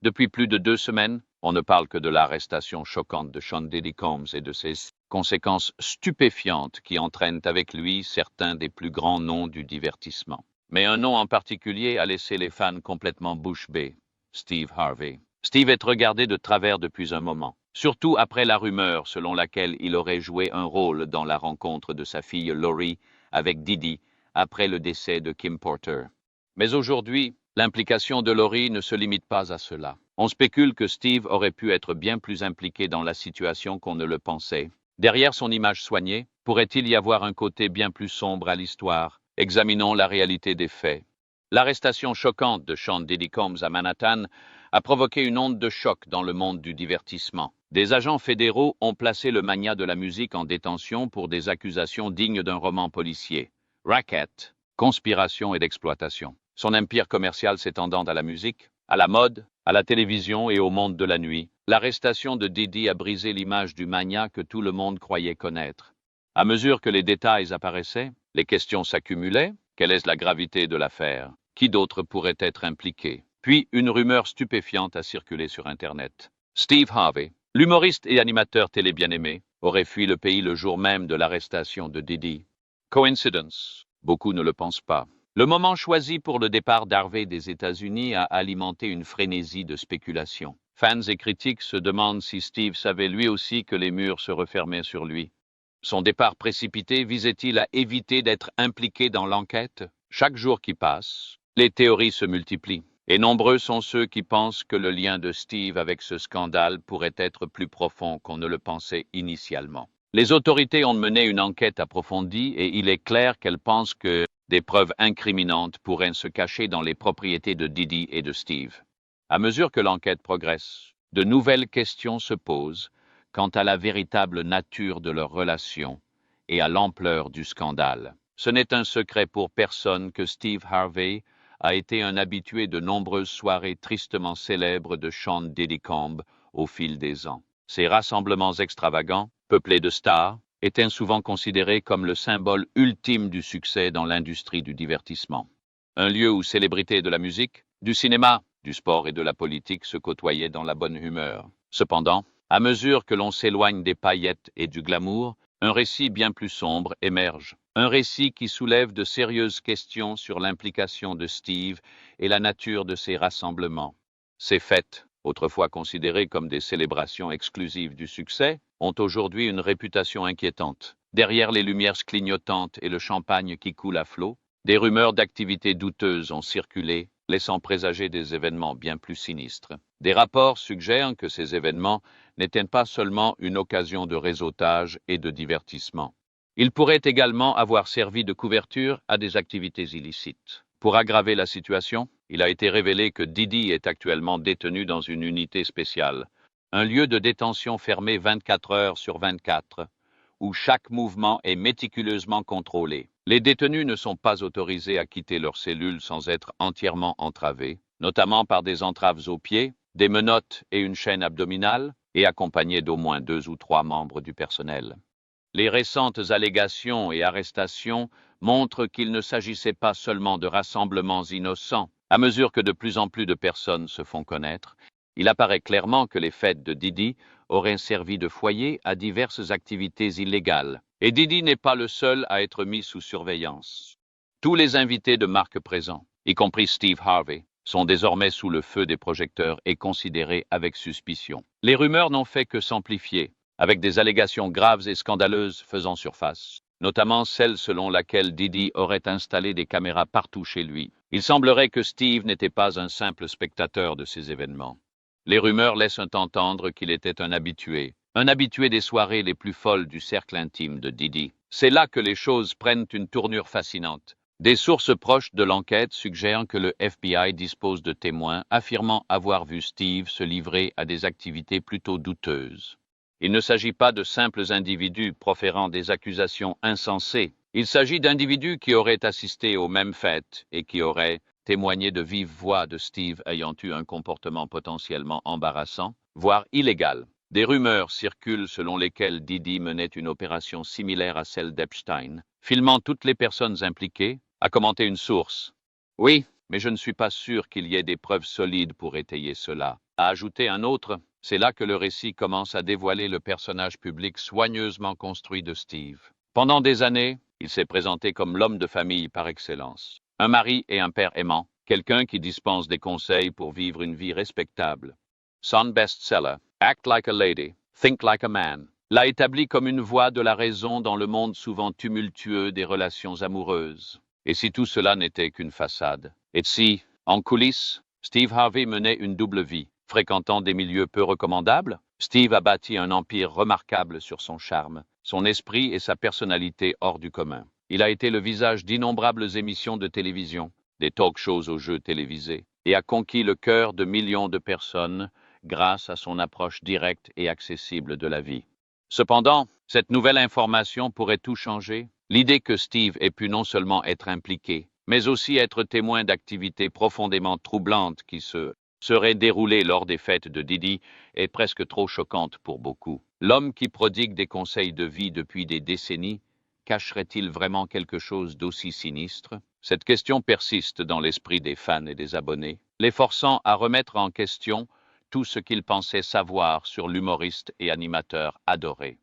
Depuis plus de 2 semaines, on ne parle que de l'arrestation choquante de Sean Diddy Combs et de ses conséquences stupéfiantes qui entraînent avec lui certains des plus grands noms du divertissement. Mais un nom en particulier a laissé les fans complètement bouche bée, Steve Harvey. Steve est regardé de travers depuis un moment, surtout après la rumeur selon laquelle il aurait joué un rôle dans la rencontre de sa fille Lori avec Diddy après le décès de Kim Porter. Mais aujourd'hui, l'implication de Lori ne se limite pas à cela. On spécule que Steve aurait pu être bien plus impliqué dans la situation qu'on ne le pensait. Derrière son image soignée, pourrait-il y avoir un côté bien plus sombre à l'histoire? Examinons la réalité des faits. L'arrestation choquante de Sean Diddy Combs à Manhattan a provoqué une onde de choc dans le monde du divertissement. Des agents fédéraux ont placé le magnat de la musique en détention pour des accusations dignes d'un roman policier. Racket, conspiration et d'exploitation. Son empire commercial s'étendant à la musique, à la mode, à la télévision et au monde de la nuit. L'arrestation de Diddy a brisé l'image du magnat que tout le monde croyait connaître. À mesure que les détails apparaissaient, les questions s'accumulaient. Quelle est la gravité de l'affaire? Qui d'autre pourrait être impliqué? Puis une rumeur stupéfiante a circulé sur Internet. Steve Harvey, l'humoriste et animateur télé bien-aimé, aurait fui le pays le jour même de l'arrestation de Diddy. Coincidence? Beaucoup ne le pensent pas. Le moment choisi pour le départ d'Harvey des États-Unis a alimenté une frénésie de spéculation. Fans et critiques se demandent si Steve savait lui aussi que les murs se refermaient sur lui. Son départ précipité visait-il à éviter d'être impliqué dans l'enquête? Chaque jour qui passe, les théories se multiplient, et nombreux sont ceux qui pensent que le lien de Steve avec ce scandale pourrait être plus profond qu'on ne le pensait initialement. Les autorités ont mené une enquête approfondie et il est clair qu'elles pensent que des preuves incriminantes pourraient se cacher dans les propriétés de Diddy et de Steve. À mesure que l'enquête progresse, de nouvelles questions se posent quant à la véritable nature de leur relation et à l'ampleur du scandale. Ce n'est un secret pour personne que Steve Harvey a été un habitué de nombreuses soirées tristement célèbres de Sean Diddy Combs au fil des ans. Ces rassemblements extravagants, peuplés de stars, étaient souvent considérés comme le symbole ultime du succès dans l'industrie du divertissement. Un lieu où célébrités de la musique, du cinéma, du sport et de la politique se côtoyaient dans la bonne humeur. Cependant, à mesure que l'on s'éloigne des paillettes et du glamour, un récit bien plus sombre émerge. Un récit qui soulève de sérieuses questions sur l'implication de Steve et la nature de ces rassemblements. Ces fêtes, autrefois considérées comme des célébrations exclusives du succès, ont aujourd'hui une réputation inquiétante. Derrière les lumières clignotantes et le champagne qui coule à flot, des rumeurs d'activités douteuses ont circulé, laissant présager des événements bien plus sinistres. Des rapports suggèrent que ces événements n'étaient pas seulement une occasion de réseautage et de divertissement. Ils pourraient également avoir servi de couverture à des activités illicites. Pour aggraver la situation, il a été révélé que Diddy est actuellement détenu dans une unité spéciale, un lieu de détention fermé 24 heures sur 24, où chaque mouvement est méticuleusement contrôlé. Les détenus ne sont pas autorisés à quitter leur cellule sans être entièrement entravés, notamment par des entraves aux pieds, des menottes et une chaîne abdominale, et accompagnés d'au moins 2 ou 3 membres du personnel. Les récentes allégations et arrestations montrent qu'il ne s'agissait pas seulement de rassemblements innocents. À mesure que de plus en plus de personnes se font connaître, il apparaît clairement que les fêtes de Diddy auraient servi de foyer à diverses activités illégales. Et Diddy n'est pas le seul à être mis sous surveillance. Tous les invités de marque présents, y compris Steve Harvey, sont désormais sous le feu des projecteurs et considérés avec suspicion. Les rumeurs n'ont fait que s'amplifier, avec des allégations graves et scandaleuses faisant surface, notamment celle selon laquelle Diddy aurait installé des caméras partout chez lui. Il semblerait que Steve n'était pas un simple spectateur de ces événements. Les rumeurs laissent entendre qu'il était un habitué des soirées les plus folles du cercle intime de Diddy. C'est là que les choses prennent une tournure fascinante. Des sources proches de l'enquête suggèrent que le FBI dispose de témoins affirmant avoir vu Steve se livrer à des activités plutôt douteuses. Il ne s'agit pas de simples individus proférant des accusations insensées. Il s'agit d'individus qui auraient assisté aux mêmes fêtes et qui auraient témoigné de vive voix de Steve ayant eu un comportement potentiellement embarrassant, voire illégal. Des rumeurs circulent selon lesquelles Diddy menait une opération similaire à celle d'Epstein, filmant toutes les personnes impliquées, a commenté une source. Oui, mais je ne suis pas sûr qu'il y ait des preuves solides pour étayer cela. a ajouté un autre, c'est là que le récit commence à dévoiler le personnage public soigneusement construit de Steve. Pendant des années, il s'est présenté comme l'homme de famille par excellence. Un mari et un père aimant, quelqu'un qui dispense des conseils pour vivre une vie respectable. Son best-seller, Act Like a Lady, Think Like a Man, l'a établi comme une voix de la raison dans le monde souvent tumultueux des relations amoureuses. Et si tout cela n'était qu'une façade? Et si, en coulisses, Steve Harvey menait une double vie, fréquentant des milieux peu recommandables? Steve a bâti un empire remarquable sur son charme, son esprit et sa personnalité hors du commun. Il a été le visage d'innombrables émissions de télévision, des talk-shows aux jeux télévisés, et a conquis le cœur de millions de personnes grâce à son approche directe et accessible de la vie. Cependant, cette nouvelle information pourrait tout changer. L'idée que Steve ait pu non seulement être impliqué, mais aussi être témoin d'activités profondément troublantes qui se seraient déroulées lors des fêtes de Diddy est presque trop choquante pour beaucoup. L'homme qui prodigue des conseils de vie depuis des décennies cacherait-il vraiment quelque chose d'aussi sinistre? Cette question persiste dans l'esprit des fans et des abonnés, les forçant à remettre en question tout ce qu'ils pensaient savoir sur l'humoriste et animateur adoré.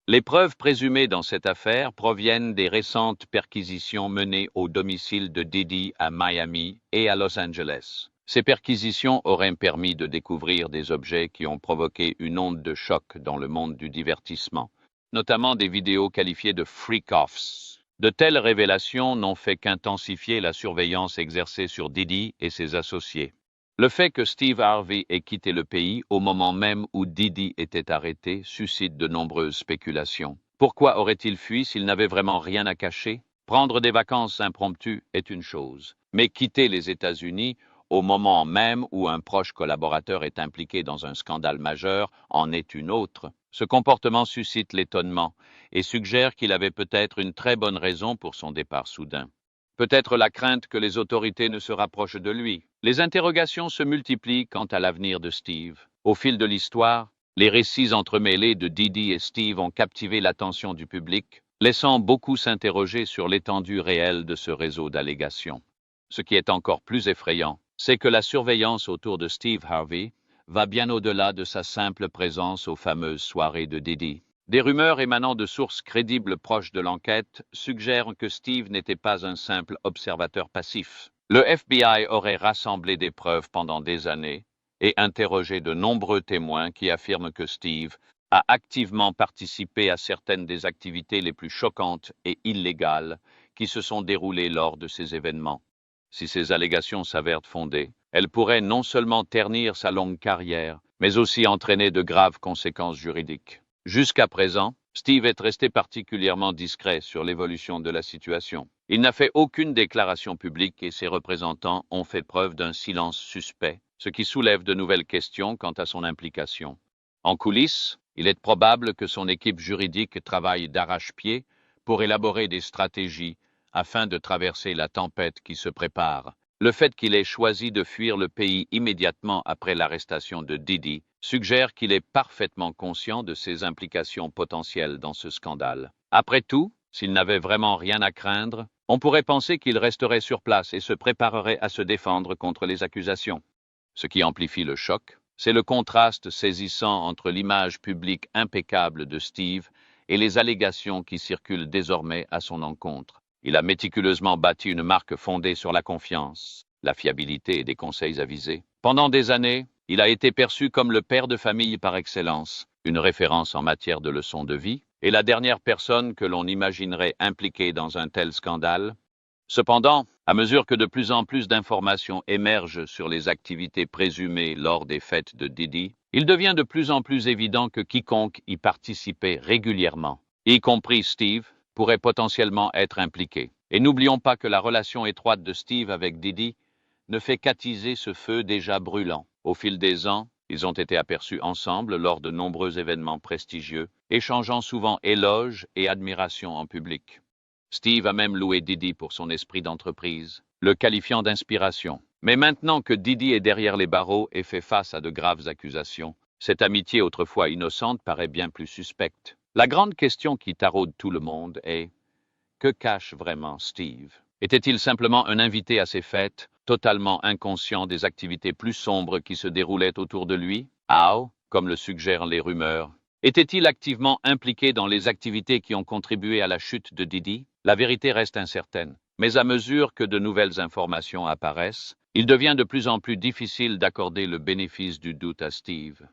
Les preuves présumées dans cette affaire proviennent des récentes perquisitions menées au domicile de Diddy à Miami et à Los Angeles. Ces perquisitions auraient permis de découvrir des objets qui ont provoqué une onde de choc dans le monde du divertissement, notamment des vidéos qualifiées de freak-offs. De telles révélations n'ont fait qu'intensifier la surveillance exercée sur Diddy et ses associés. Le fait que Steve Harvey ait quitté le pays au moment même où Diddy était arrêté suscite de nombreuses spéculations. Pourquoi aurait-il fui s'il n'avait vraiment rien à cacher? Prendre des vacances impromptues est une chose, mais quitter les États-Unis au moment même où un proche collaborateur est impliqué dans un scandale majeur en est une autre. Ce comportement suscite l'étonnement et suggère qu'il avait peut-être une très bonne raison pour son départ soudain. Peut-être la crainte que les autorités ne se rapprochent de lui. Les interrogations se multiplient quant à l'avenir de Steve. Au fil de l'histoire, les récits entremêlés de Diddy et Steve ont captivé l'attention du public, laissant beaucoup s'interroger sur l'étendue réelle de ce réseau d'allégations. Ce qui est encore plus effrayant, c'est que la surveillance autour de Steve Harvey va bien au-delà de sa simple présence aux fameuses soirées de Diddy. Des rumeurs émanant de sources crédibles proches de l'enquête suggèrent que Steve n'était pas un simple observateur passif. Le FBI aurait rassemblé des preuves pendant des années et interrogé de nombreux témoins qui affirment que Steve a activement participé à certaines des activités les plus choquantes et illégales qui se sont déroulées lors de ces événements. Si ces allégations s'avèrent fondées, elles pourraient non seulement ternir sa longue carrière, mais aussi entraîner de graves conséquences juridiques. Jusqu'à présent, Steve est resté particulièrement discret sur l'évolution de la situation. Il n'a fait aucune déclaration publique et ses représentants ont fait preuve d'un silence suspect, ce qui soulève de nouvelles questions quant à son implication. En coulisses, il est probable que son équipe juridique travaille d'arrache-pied pour élaborer des stratégies afin de traverser la tempête qui se prépare. Le fait qu'il ait choisi de fuir le pays immédiatement après l'arrestation de Diddy suggère qu'il est parfaitement conscient de ses implications potentielles dans ce scandale. Après tout, s'il n'avait vraiment rien à craindre, on pourrait penser qu'il resterait sur place et se préparerait à se défendre contre les accusations. Ce qui amplifie le choc, c'est le contraste saisissant entre l'image publique impeccable de Steve et les allégations qui circulent désormais à son encontre. Il a méticuleusement bâti une marque fondée sur la confiance, la fiabilité et des conseils avisés. Pendant des années, il a été perçu comme le père de famille par excellence, une référence en matière de leçons de vie, et la dernière personne que l'on imaginerait impliquée dans un tel scandale. Cependant, à mesure que de plus en plus d'informations émergent sur les activités présumées lors des fêtes de Diddy, il devient de plus en plus évident que quiconque y participait régulièrement, y compris Steve, pourrait potentiellement être impliqué. Et n'oublions pas que la relation étroite de Steve avec Diddy ne fait qu'attiser ce feu déjà brûlant. Au fil des ans, ils ont été aperçus ensemble lors de nombreux événements prestigieux, échangeant souvent éloges et admiration en public. Steve a même loué Diddy pour son esprit d'entreprise, le qualifiant d'inspiration. Mais maintenant que Diddy est derrière les barreaux et fait face à de graves accusations, cette amitié autrefois innocente paraît bien plus suspecte. La grande question qui taraude tout le monde est: que cache vraiment Steve? Était-il simplement un invité à ces fêtes, totalement inconscient des activités plus sombres qui se déroulaient autour de lui? Ou, comme le suggèrent les rumeurs, était-il activement impliqué dans les activités qui ont contribué à la chute de Didi? La vérité reste incertaine, mais à mesure que de nouvelles informations apparaissent, il devient de plus en plus difficile d'accorder le bénéfice du doute à Steve.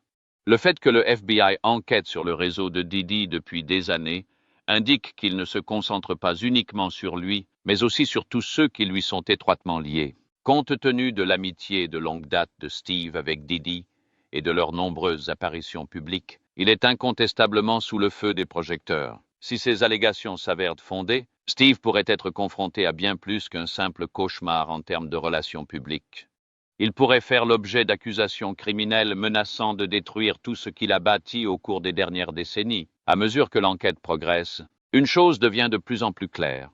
Le fait que le FBI enquête sur le réseau de Didi depuis des années indique qu'il ne se concentre pas uniquement sur lui, mais aussi sur tous ceux qui lui sont étroitement liés. Compte tenu de l'amitié de longue date de Steve avec Didi et de leurs nombreuses apparitions publiques, il est incontestablement sous le feu des projecteurs. Si ces allégations s'avèrent fondées, Steve pourrait être confronté à bien plus qu'un simple cauchemar en termes de relations publiques. Il pourrait faire l'objet d'accusations criminelles menaçant de détruire tout ce qu'il a bâti au cours des dernières décennies. À mesure que l'enquête progresse, une chose devient de plus en plus claire.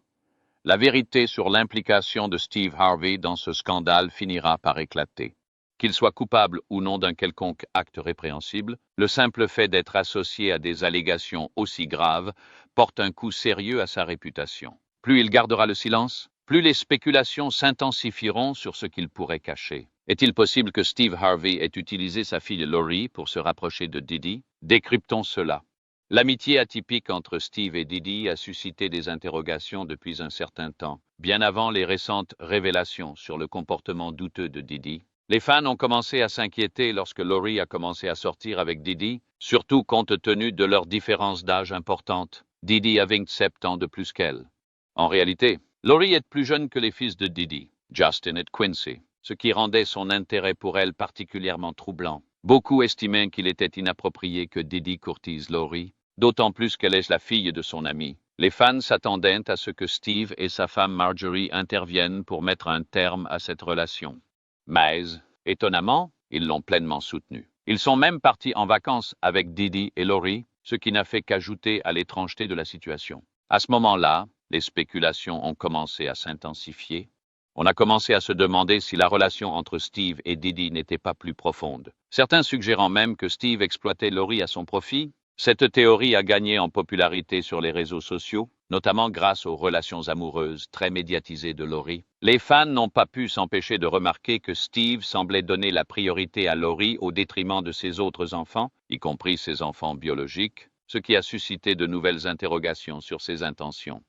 La vérité sur l'implication de Steve Harvey dans ce scandale finira par éclater. Qu'il soit coupable ou non d'un quelconque acte répréhensible, le simple fait d'être associé à des allégations aussi graves porte un coup sérieux à sa réputation. Plus il gardera le silence, plus les spéculations s'intensifieront sur ce qu'il pourrait cacher. Est-il possible que Steve Harvey ait utilisé sa fille Lori pour se rapprocher de Didi? Décryptons cela. L'amitié atypique entre Steve et Didi a suscité des interrogations depuis un certain temps, bien avant les récentes révélations sur le comportement douteux de Didi. Les fans ont commencé à s'inquiéter lorsque Lori a commencé à sortir avec Didi, surtout compte tenu de leur différence d'âge importante. Didi a 27 ans de plus qu'elle. En réalité, Lori est plus jeune que les fils de Didi, Justin et Quincy, ce qui rendait son intérêt pour elle particulièrement troublant. Beaucoup estimaient qu'il était inapproprié que Didi courtise Lori, d'autant plus qu'elle est la fille de son ami. Les fans s'attendaient à ce que Steve et sa femme Marjorie interviennent pour mettre un terme à cette relation. Mais, étonnamment, ils l'ont pleinement soutenu. Ils sont même partis en vacances avec Didi et Lori, ce qui n'a fait qu'ajouter à l'étrangeté de la situation. À ce moment-là, les spéculations ont commencé à s'intensifier. On a commencé à se demander si la relation entre Steve et Didi n'était pas plus profonde. Certains suggérant même que Steve exploitait Lori à son profit. Cette théorie a gagné en popularité sur les réseaux sociaux, notamment grâce aux relations amoureuses très médiatisées de Lori. Les fans n'ont pas pu s'empêcher de remarquer que Steve semblait donner la priorité à Lori au détriment de ses autres enfants, y compris ses enfants biologiques, ce qui a suscité de nouvelles interrogations sur ses intentions.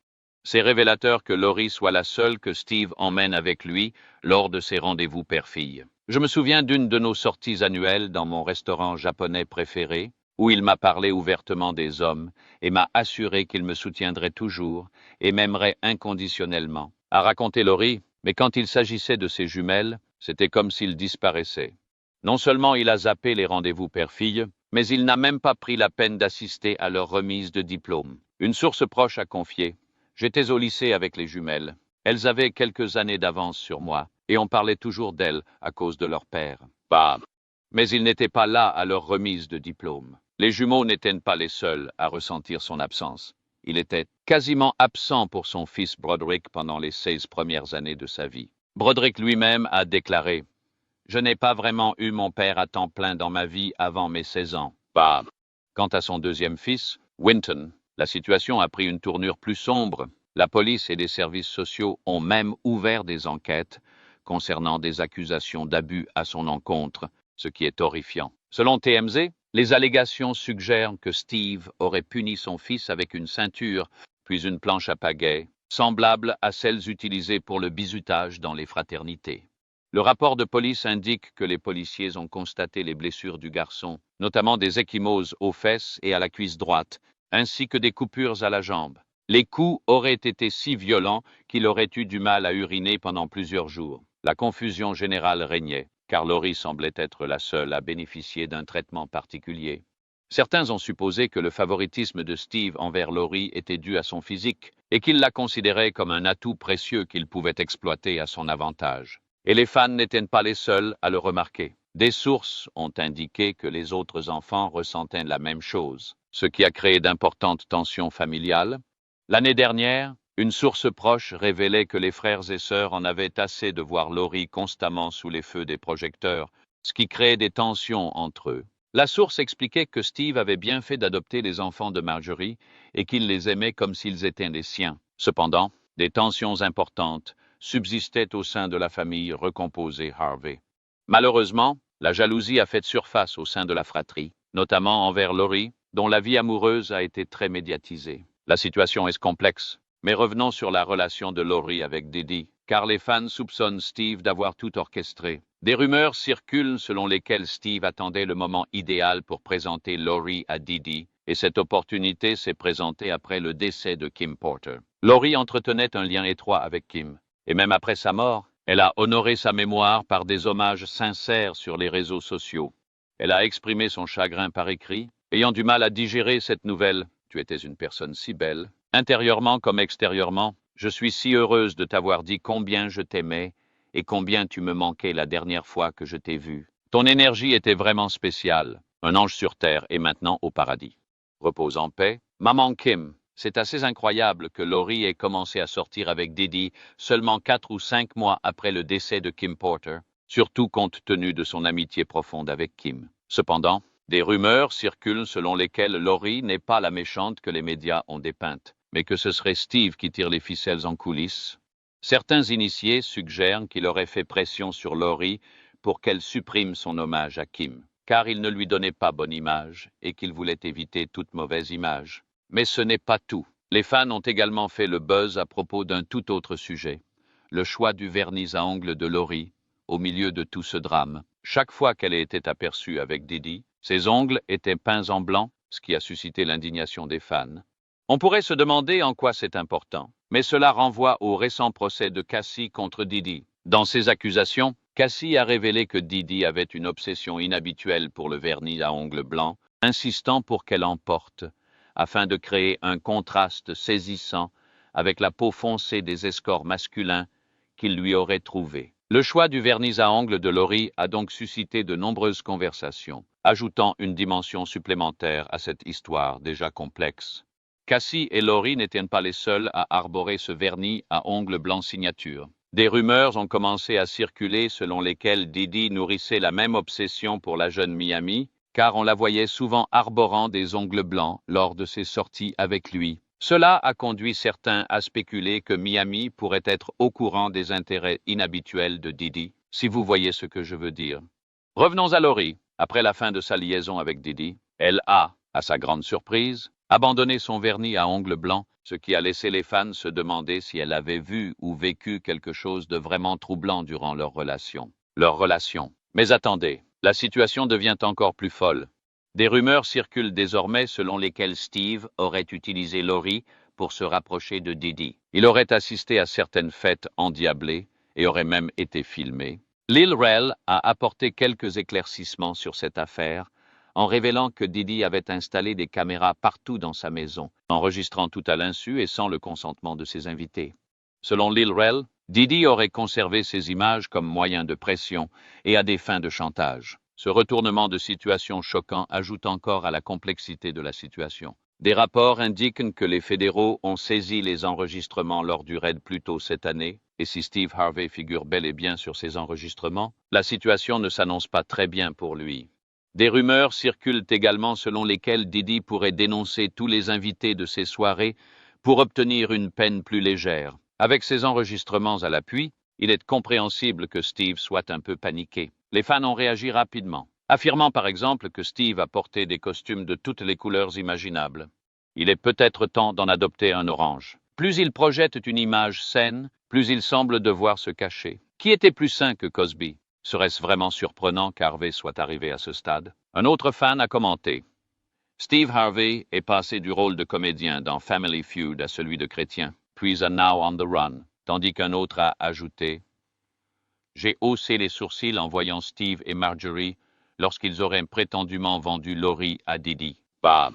C'est révélateur que Lori soit la seule que Steve emmène avec lui lors de ses rendez-vous père-fille. Je me souviens d'une de nos sorties annuelles dans mon restaurant japonais préféré, où il m'a parlé ouvertement des hommes et m'a assuré qu'il me soutiendrait toujours et m'aimerait inconditionnellement. A raconté Lori, mais quand il s'agissait de ses jumelles, c'était comme s'il disparaissait. Non seulement il a zappé les rendez-vous père-fille, mais il n'a même pas pris la peine d'assister à leur remise de diplôme. Une source proche a confié: j'étais au lycée avec les jumelles. Elles avaient quelques années d'avance sur moi, et on parlait toujours d'elles à cause de leur père. Bah, mais ils n'étaient pas là à leur remise de diplôme. Les jumeaux n'étaient pas les seuls à ressentir son absence. Il était quasiment absent pour son fils Broderick pendant les 16 premières années de sa vie. Broderick lui-même a déclaré: je n'ai pas vraiment eu mon père à temps plein dans ma vie avant mes 16 ans. Bah. Quant à son deuxième fils, Winton, la situation a pris une tournure plus sombre. La police et les services sociaux ont même ouvert des enquêtes concernant des accusations d'abus à son encontre, ce qui est horrifiant. Selon TMZ, les allégations suggèrent que Steve aurait puni son fils avec une ceinture, puis une planche à pagaie, semblable à celles utilisées pour le bizutage dans les fraternités. Le rapport de police indique que les policiers ont constaté les blessures du garçon, notamment des ecchymoses aux fesses et à la cuisse droite, ainsi que des coupures à la jambe. Les coups auraient été si violents qu'il aurait eu du mal à uriner pendant plusieurs jours. La confusion générale régnait, car Lori semblait être la seule à bénéficier d'un traitement particulier. Certains ont supposé que le favoritisme de Steve envers Lori était dû à son physique, et qu'il la considérait comme un atout précieux qu'il pouvait exploiter à son avantage. Et les fans n'étaient pas les seuls à le remarquer. Des sources ont indiqué que les autres enfants ressentaient la même chose, ce qui a créé d'importantes tensions familiales. L'année dernière, une source proche révélait que les frères et sœurs en avaient assez de voir Lori constamment sous les feux des projecteurs, ce qui créait des tensions entre eux. La source expliquait que Steve avait bien fait d'adopter les enfants de Marjorie et qu'il les aimait comme s'ils étaient les siens. Cependant, Des tensions importantes subsistaient au sein de la famille recomposée Harvey. Malheureusement, la jalousie a fait surface au sein de la fratrie, notamment envers Laurie, dont la vie amoureuse a été très médiatisée. La situation est complexe, mais revenons sur la relation de Laurie avec Didi, car les fans soupçonnent Steve d'avoir tout orchestré. Des rumeurs circulent selon lesquelles Steve attendait le moment idéal pour présenter Laurie à Didi, et cette opportunité s'est présentée après le décès de Kim Porter. Laurie entretenait un lien étroit avec Kim, et même après sa mort, elle a honoré sa mémoire par des hommages sincères sur les réseaux sociaux. Elle a exprimé son chagrin par écrit, ayant du mal à digérer cette nouvelle. Tu étais une personne si belle, intérieurement comme extérieurement. Je suis si heureuse de t'avoir dit combien je t'aimais et combien tu me manquais la dernière fois que je t'ai vu. Ton énergie était vraiment spéciale. Un ange sur terre et maintenant au paradis. Repose en paix. Maman Kim. C'est assez incroyable que Laurie ait commencé à sortir avec Didi seulement 4 ou 5 mois après le décès de Kim Porter, surtout compte tenu de son amitié profonde avec Kim. Cependant, des rumeurs circulent selon lesquelles Laurie n'est pas la méchante que les médias ont dépeinte, mais que ce serait Steve qui tire les ficelles en coulisses. Certains initiés suggèrent qu'il aurait fait pression sur Laurie pour qu'elle supprime son hommage à Kim, car il ne lui donnait pas bonne image et qu'il voulait éviter toute mauvaise image. Mais ce n'est pas tout. Les fans ont également fait le buzz à propos d'un tout autre sujet, le choix du vernis à ongles de Laurie, au milieu de tout ce drame. Chaque fois qu'elle était aperçue avec Didi, ses ongles étaient peints en blanc, ce qui a suscité l'indignation des fans. On pourrait se demander en quoi c'est important, mais cela renvoie au récent procès de Cassie contre Didi. Dans ses accusations, Cassie a révélé que Didi avait une obsession inhabituelle pour le vernis à ongles blancs, insistant pour qu'elle en porte, afin de créer un contraste saisissant avec la peau foncée des escorts masculins qu'il lui aurait trouvés. Le choix du vernis à ongles de Laurie a donc suscité de nombreuses conversations, ajoutant une dimension supplémentaire à cette histoire déjà complexe. Cassie et Laurie n'étaient pas les seuls à arborer ce vernis à ongles blancs signature. Des rumeurs ont commencé à circuler selon lesquelles Didi nourrissait la même obsession pour la jeune Miami, car on la voyait souvent arborant des ongles blancs lors de ses sorties avec lui. Cela a conduit certains à spéculer que Miami pourrait être au courant des intérêts inhabituels de Didi, si vous voyez ce que je veux dire. Revenons à Laurie. Après la fin de sa liaison avec Didi, elle a, à sa grande surprise, abandonné son vernis à ongles blancs, ce qui a laissé les fans se demander si elle avait vu ou vécu quelque chose de vraiment troublant durant leur relation. Mais attendez, la situation devient encore plus folle. Des rumeurs circulent désormais selon lesquelles Steve aurait utilisé Laurie pour se rapprocher de Didi. Il aurait assisté à certaines fêtes endiablées et aurait même été filmé. Lil Rel a apporté quelques éclaircissements sur cette affaire en révélant que Didi avait installé des caméras partout dans sa maison, enregistrant tout à l'insu et sans le consentement de ses invités. Selon Lil Rel, Didi aurait conservé ces images comme moyen de pression et à des fins de chantage. Ce retournement de situation choquant ajoute encore à la complexité de la situation. Des rapports indiquent que les fédéraux ont saisi les enregistrements lors du raid plus tôt cette année, et si Steve Harvey figure bel et bien sur ces enregistrements, la situation ne s'annonce pas très bien pour lui. Des rumeurs circulent également selon lesquelles Didi pourrait dénoncer tous les invités de ses soirées pour obtenir une peine plus légère. Avec ces enregistrements à l'appui, il est compréhensible que Steve soit un peu paniqué. Les fans ont réagi rapidement, affirmant par exemple que Steve a porté des costumes de toutes les couleurs imaginables. Il est peut-être temps d'en adopter un orange. Plus il projette une image saine, plus il semble devoir se cacher. Qui était plus sain que Cosby? Serait-ce vraiment surprenant qu'Harvey soit arrivé à ce stade? Un autre fan a commenté. Steve Harvey est passé du rôle de comédien dans Family Feud à celui de chrétien, puis à Now on the Run, tandis qu'un autre a ajouté « J'ai haussé les sourcils en voyant Steve et Marjorie lorsqu'ils auraient prétendument vendu Laurie à Didi. Bah,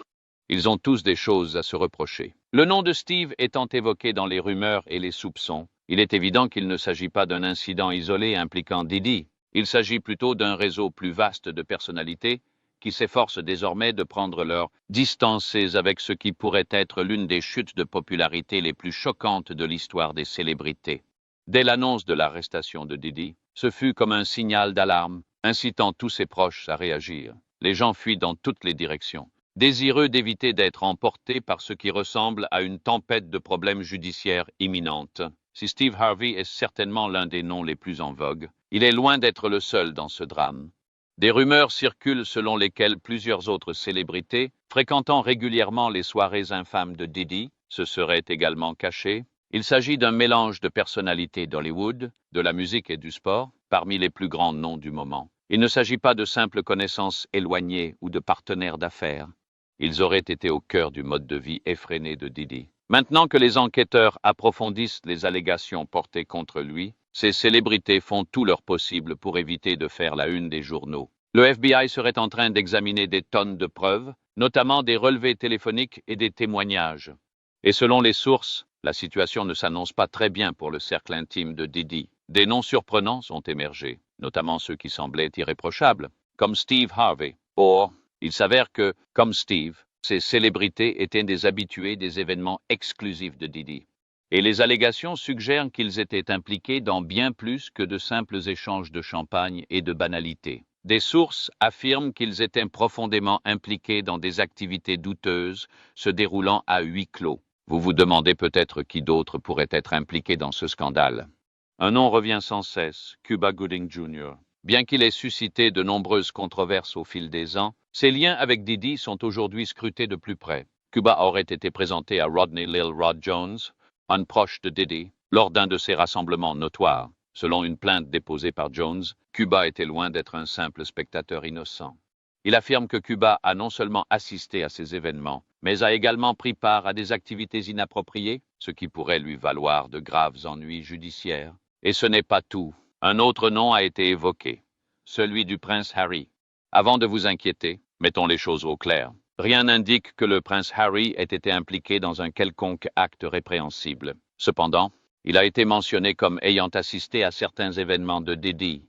ils ont tous des choses à se reprocher. » Le nom de Steve étant évoqué dans les rumeurs et les soupçons, il est évident qu'il ne s'agit pas d'un incident isolé impliquant Didi. Il s'agit plutôt d'un réseau plus vaste de personnalités qui s'efforcent désormais de prendre leurs distances avec ce qui pourrait être l'une des chutes de popularité les plus choquantes de l'histoire des célébrités. Dès l'annonce de l'arrestation de Didi, ce fut comme un signal d'alarme, incitant tous ses proches à réagir. Les gens fuient dans toutes les directions. désireux d'éviter d'être emporté par ce qui ressemble à une tempête de problèmes judiciaires imminente. Si Steve Harvey est certainement l'un des noms les plus en vogue, il est loin d'être le seul dans ce drame. Des rumeurs circulent selon lesquelles plusieurs autres célébrités, fréquentant régulièrement les soirées infâmes de Diddy, se seraient également cachées. Il s'agit d'un mélange de personnalités d'Hollywood, de la musique et du sport, parmi les plus grands noms du moment. Il ne s'agit pas de simples connaissances éloignées ou de partenaires d'affaires. Ils auraient été au cœur du mode de vie effréné de Diddy. Maintenant que les enquêteurs approfondissent les allégations portées contre lui, ces célébrités font tout leur possible pour éviter de faire la une des journaux. Le FBI serait en train d'examiner des tonnes de preuves, notamment des relevés téléphoniques et des témoignages. Et selon les sources, la situation ne s'annonce pas très bien pour le cercle intime de Diddy. Des noms surprenants sont émergés, notamment ceux qui semblaient irréprochables, comme Steve Harvey. Or, il s'avère que, comme Steve, ces célébrités étaient des habitués des événements exclusifs de Diddy. Et les allégations suggèrent qu'ils étaient impliqués dans bien plus que de simples échanges de champagne et de banalités. Des sources affirment qu'ils étaient profondément impliqués dans des activités douteuses se déroulant à huis clos. Vous vous demandez peut-être qui d'autre pourrait être impliqué dans ce scandale. Un nom revient sans cesse, Cuba Gooding Jr. Bien qu'il ait suscité de nombreuses controverses au fil des ans, ses liens avec Diddy sont aujourd'hui scrutés de plus près. Cuba aurait été présenté à Rodney Lil Rod Jones, un proche de Diddy, lors d'un de ses rassemblements notoires. Selon une plainte déposée par Jones, Cuba était loin d'être un simple spectateur innocent. Il affirme que Cuba a non seulement assisté à ces événements, mais a également pris part à des activités inappropriées, ce qui pourrait lui valoir de graves ennuis judiciaires. Et ce n'est pas tout. Un autre nom a été évoqué, celui du prince Harry. Avant de vous inquiéter, mettons les choses au clair. Rien n'indique que le prince Harry ait été impliqué dans un quelconque acte répréhensible. Cependant, il a été mentionné comme ayant assisté à certains événements de Diddy.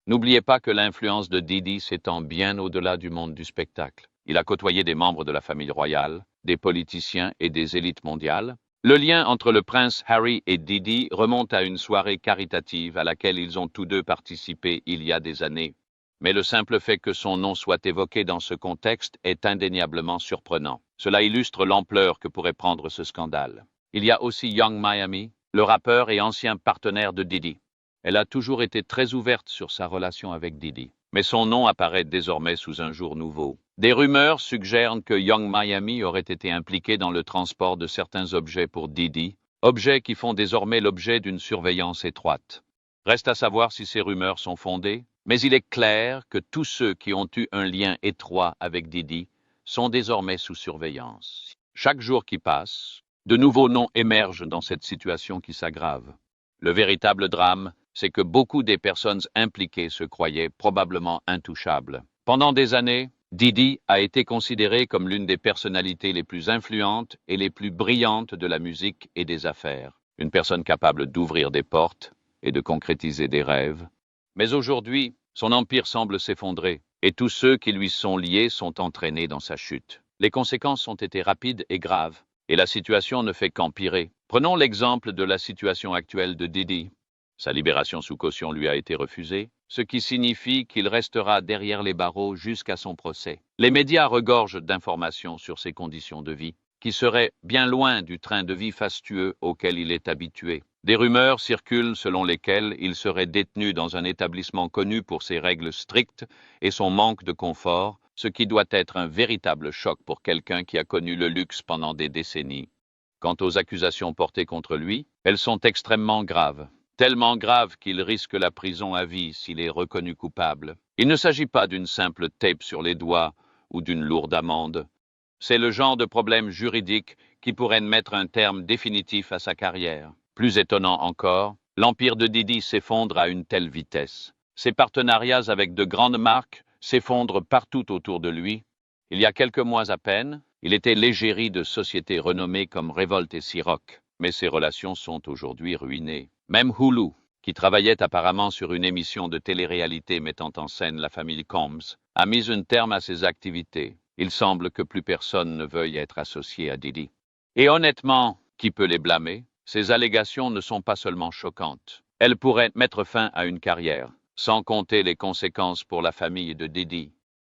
N'oubliez pas que l'influence de Diddy s'étend bien au-delà du monde du spectacle. Il a côtoyé des membres de la famille royale, des politiciens et des élites mondiales. Le lien entre le prince Harry et Diddy remonte à une soirée caritative à laquelle ils ont tous deux participé il y a des années. Mais le simple fait que son nom soit évoqué dans ce contexte est indéniablement surprenant. Cela illustre l'ampleur que pourrait prendre ce scandale. Il y a aussi Young Miami, le rappeur et ancien partenaire de Diddy. Elle a toujours été très ouverte sur sa relation avec Diddy. Mais son nom apparaît désormais sous un jour nouveau. Des rumeurs suggèrent que Young Miami aurait été impliqué dans le transport de certains objets pour Diddy, objets qui font désormais l'objet d'une surveillance étroite. Reste à savoir si ces rumeurs sont fondées, mais il est clair que tous ceux qui ont eu un lien étroit avec Diddy sont désormais sous surveillance. Chaque jour qui passe, de nouveaux noms émergent dans cette situation qui s'aggrave. Le véritable drame, c'est que beaucoup des personnes impliquées se croyaient probablement intouchables. Pendant des années, Diddy a été considéré comme l'une des personnalités les plus influentes et les plus brillantes de la musique et des affaires. Une personne capable d'ouvrir des portes et de concrétiser des rêves. Mais aujourd'hui, son empire semble s'effondrer, et tous ceux qui lui sont liés sont entraînés dans sa chute. Les conséquences ont été rapides et graves, et la situation ne fait qu'empirer. Prenons l'exemple de la situation actuelle de Diddy. Sa libération sous caution lui a été refusée, ce qui signifie qu'il restera derrière les barreaux jusqu'à son procès. Les médias regorgent d'informations sur ses conditions de vie, qui seraient bien loin du train de vie fastueux auquel il est habitué. Des rumeurs circulent selon lesquelles il serait détenu dans un établissement connu pour ses règles strictes et son manque de confort, ce qui doit être un véritable choc pour quelqu'un qui a connu le luxe pendant des décennies. Quant aux accusations portées contre lui, elles sont extrêmement graves. Tellement graves qu'il risque la prison à vie s'il est reconnu coupable. Il ne s'agit pas d'une simple tape sur les doigts ou d'une lourde amende. C'est le genre de problème juridique qui pourrait mettre un terme définitif à sa carrière. Plus étonnant encore, l'empire de Diddy s'effondre à une telle vitesse. Ses partenariats avec de grandes marques s'effondrent partout autour de lui. Il y a quelques mois à peine, il était l'égérie de sociétés renommées comme Revolt et Ciroc. Mais ses relations sont aujourd'hui ruinées. Même Hulu, qui travaillait apparemment sur une émission de télé-réalité mettant en scène la famille Combs, a mis un terme à ses activités. Il semble que plus personne ne veuille être associé à Diddy. Et honnêtement, qui peut les blâmer? Ces allégations ne sont pas seulement choquantes. Elles pourraient mettre fin à une carrière, sans compter les conséquences pour la famille de Diddy.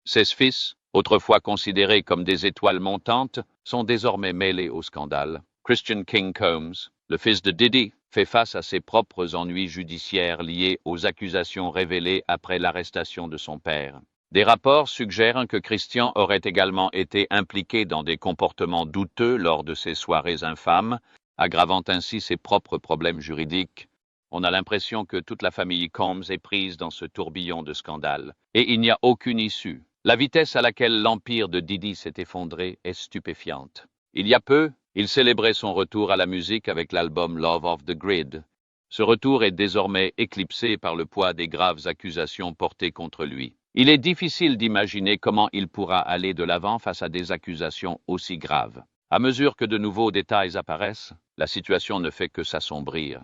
Ses fils, autrefois considérés comme des étoiles montantes, sont désormais mêlés au scandale. Christian King Combs, le fils de Diddy, fait face à ses propres ennuis judiciaires liés aux accusations révélées après l'arrestation de son père. Des rapports suggèrent que Christian aurait également été impliqué dans des comportements douteux lors de ses soirées infâmes, aggravant ainsi ses propres problèmes juridiques. On a l'impression que toute la famille Combs est prise dans ce tourbillon de scandales, et il n'y a aucune issue. La vitesse à laquelle l'empire de Diddy s'est effondré est stupéfiante. Il y a peu, il célébrait son retour à la musique avec l'album Love of the Grid. Ce retour est désormais éclipsé par le poids des graves accusations portées contre lui. Il est difficile d'imaginer comment il pourra aller de l'avant face à des accusations aussi graves. À mesure que de nouveaux détails apparaissent, la situation ne fait que s'assombrir.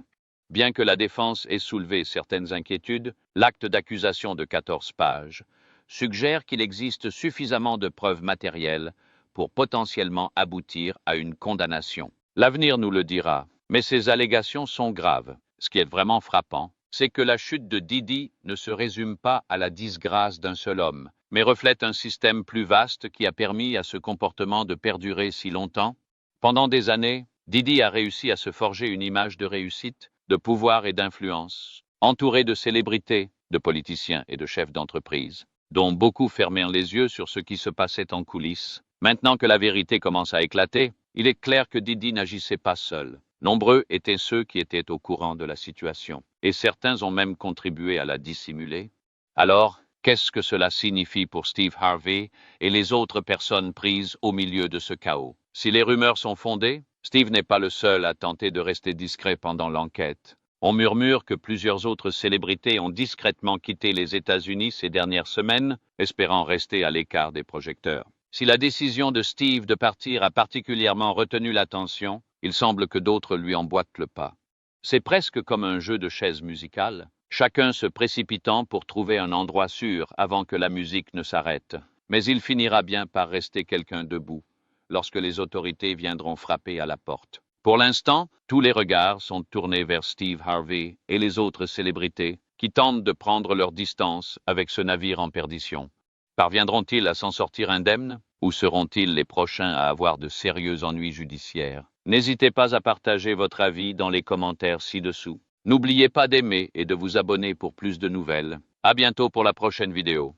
Bien que la défense ait soulevé certaines inquiétudes, l'acte d'accusation de 14 pages suggère qu'il existe suffisamment de preuves matérielles pour potentiellement aboutir à une condamnation. L'avenir nous le dira, mais ces allégations sont graves. Ce qui est vraiment frappant, c'est que la chute de Diddy ne se résume pas à la disgrâce d'un seul homme, mais reflète un système plus vaste qui a permis à ce comportement de perdurer si longtemps. Pendant des années, Diddy a réussi à se forger une image de réussite, de pouvoir et d'influence, entouré de célébrités, de politiciens et de chefs d'entreprise, dont beaucoup fermèrent les yeux sur ce qui se passait en coulisses. Maintenant que la vérité commence à éclater, il est clair que Diddy n'agissait pas seul. Nombreux étaient ceux qui étaient au courant de la situation, et certains ont même contribué à la dissimuler. Alors, qu'est-ce que cela signifie pour Steve Harvey et les autres personnes prises au milieu de ce chaos? Si les rumeurs sont fondées, Steve n'est pas le seul à tenter de rester discret pendant l'enquête. On murmure que plusieurs autres célébrités ont discrètement quitté les États-Unis ces dernières semaines, espérant rester à l'écart des projecteurs. Si la décision de Steve de partir a particulièrement retenu l'attention, il semble que d'autres lui emboîtent le pas. C'est presque comme un jeu de chaises musicales, chacun se précipitant pour trouver un endroit sûr avant que la musique ne s'arrête. Mais il finira bien par rester quelqu'un debout, lorsque les autorités viendront frapper à la porte. Pour l'instant, tous les regards sont tournés vers Steve Harvey et les autres célébrités qui tentent de prendre leur distance avec ce navire en perdition. Parviendront-ils à s'en sortir indemnes ou seront-ils les prochains à avoir de sérieux ennuis judiciaires? N'hésitez pas à partager votre avis dans les commentaires ci-dessous. N'oubliez pas d'aimer et de vous abonner pour plus de nouvelles. À bientôt pour la prochaine vidéo.